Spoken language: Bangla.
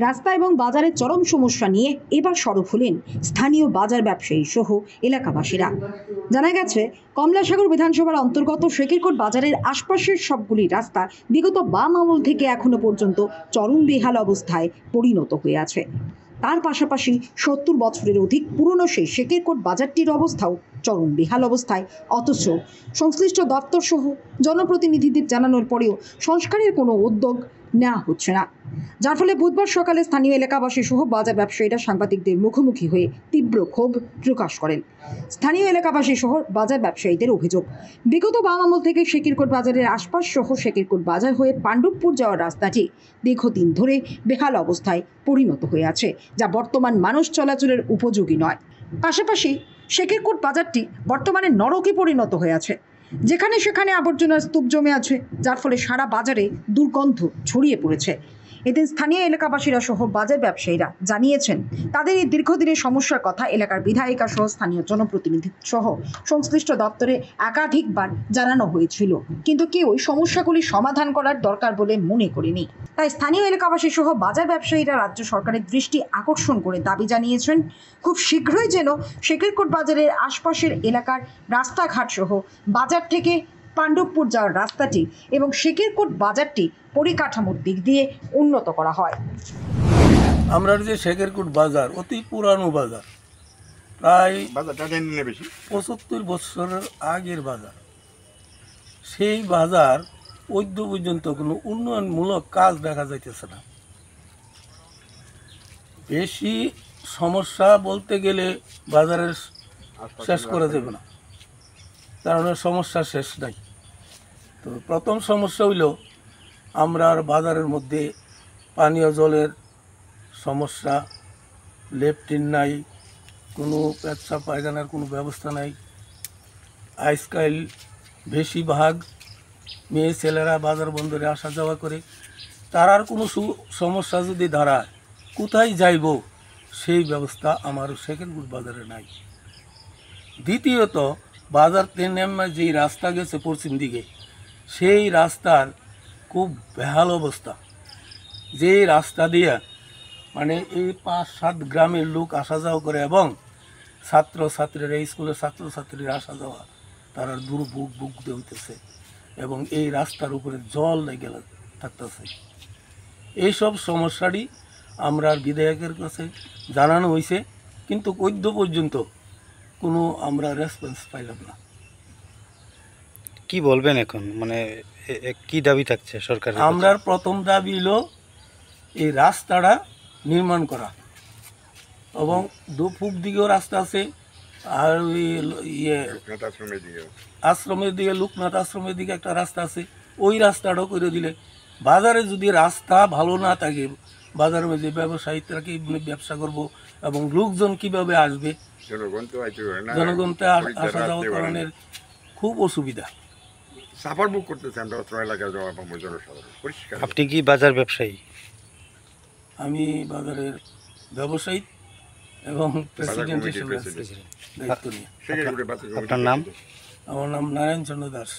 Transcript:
রাস্তা এবং বাজারের চরম সমস্যা নিয়ে এবার সরব হলেন স্থানীয় বাজার ব্যবসায়ী সহ এলাকাবাসীরা। জানা গেছে, কমলাসাগর বিধানসভার অন্তর্গত শেকিরকোট বাজারের আশপাশের সবগুলি রাস্তা বিগত বাম আমল থেকে এখনো পর্যন্ত চরম বেহাল অবস্থায় পরিণত হয়ে আছে। তার পাশাপাশি 70 বছরের অধিক পুরনো সেই শেকিরকোট বাজারটির অবস্থাও চরম বেহাল অবস্থায়। অথচ সংশ্লিষ্ট দপ্তর সহ জনপ্রতিনিধিদের জানানোর পরেও সংস্কারের কোনো উদ্যোগ নেওয়া হচ্ছে না, যার ফলে বুধবার সকালে স্থানীয় এলাকাবাসী সহ বাজার ব্যবসায়ীরা সাংবাদিকদের মুখোমুখি হয়ে তীব্র ক্ষোভ প্রকাশ করেন। স্থানীয় এলাকাবাসী সহ বাজার ব্যবসায়ীদের অভিযোগ, বিগত বাম আমল থেকে শেকিরকোট বাজারের আশপাশ সহ শেকিরকোট বাজার হয়ে পাণ্ডবপুর যাওয়ার রাস্তাটি দীর্ঘদিন ধরে বেহাল অবস্থায় পরিণত হয়ে আছে, যা বর্তমান মানুষ চলাচলের উপযোগী নয়। পাশাপাশি শেকিরকোট বাজারটি বর্তমানে নরকে পরিণত হয়ে আছে, যেখানে সেখানে আবর্জনার স্তূপ জমে আছে, যার ফলে সারা বাজারে দুর্গন্ধ ছড়িয়ে পড়েছে। এদিন স্থানীয় এলাকাবাসীরা সহ বাজার ব্যবসায়ীরা জানিয়েছেন, তাদের এই দীর্ঘদিনের সমস্যার কথা এলাকার বিধায়িকা সহ স্থানীয় জনপ্রতিনিধি সহ সংশ্লিষ্ট দপ্তরে একাধিকবার জানানো হয়েছিল, কিন্তু কেউই সমস্যাগুলি সমাধান করার দরকার বলে মনে করেনি। তাই স্থানীয় এলাকাবাসী সহ বাজার ব্যবসায়ীরা রাজ্য সরকারের দৃষ্টি আকর্ষণ করে দাবি জানিয়েছেন, খুব শীঘ্রই যেন শেকিরকোট বাজারের আশপাশের এলাকার রাস্তাঘাট সহ বাজার থেকে পাণ্ডবপুর যাওয়ার রাস্তাটি এবং শেকিরকোট বাজারটি পরিকাঠামোর দিক দিয়ে উন্নত করা হয়। আমরা যে শেকিরকোট বাজার অতি পুরানো বাজার, প্রায় 75 বছরের আগের বাজার। সেই বাজার অদ্য পর্যন্ত কোনো উন্নয়নমূলক কাজ দেখা যাইতেছে না। বেশি সমস্যা বলতে গেলে বাজারের শেষ করে দেবে না, কারণ সমস্যা শেষ নাই। তো প্রথম সমস্যা হইল আমরা বাজারের মধ্যে পানীয় জলের সমস্যা, লেট্রিন নাই, কোনো পেচ্ছাপ পায়খানার কোনো ব্যবস্থা নাই। আজকাল বেশিরভাগ মেয়ে ছেলেরা বাজার বন্দরে আসা যাওয়া করে, তার কোনো সমস্যা যদি দাঁড়ায় কোথায় যাইব সেই ব্যবস্থা আমার শেকিরকোট বাজারে নাই। দ্বিতীয়ত, বাজার নেমে যেই রাস্তা গেছে পশ্চিম দিকে, সেই রাস্তার খুব বেহাল অবস্থা। যে রাস্তা দিয়ে মানে এই 5-7 গ্রামের লোক আসা যাওয়া করে এবং ছাত্রছাত্রীরা, স্কুলের ছাত্রছাত্রীরা আসা যাওয়া, তারা দুর্ভোগ ভুগতে হইতেছে এবং এই রাস্তার উপরে জল লেগে থাকতেছে। এইসব সমস্যারই আমরা বিধায়কের কাছে জানানো হয়েছে, কিন্তু অদ্য পর্যন্ত কোনো আমরা রেসপন্স পাইলাম না। কি বলবেন এখন, মানে কি দাবি থাকছে সরকারের? আমরা প্রথম দাবি হলো এই রাস্তাটা নির্মাণ করা, এবং পূব দিকেও রাস্তা আছে, আর ওই আশ্রমের দিকে, লোকনাথ আশ্রমের দিকে একটা রাস্তা আছে, ওই রাস্তাটাও করে দিলে বাজারে যদি রাস্তা ভালো না থাকে, বাজারের মধ্যে ব্যবসায়ীরা কি ব্যবসা করব এবং লোকজন কিভাবে আসবে, জনগণ তো আসা যাওয়া কারণের খুব অসুবিধা। আপনি কি বাজার ব্যবসায়ী? আমি বাজারের ব্যবসায়ী এবং প্রেসিডেন্ট হিসেবে দায়িত্ব নিয়ে। আপনার নাম? আমার নাম নারায়ণ চন্দ্র দাস।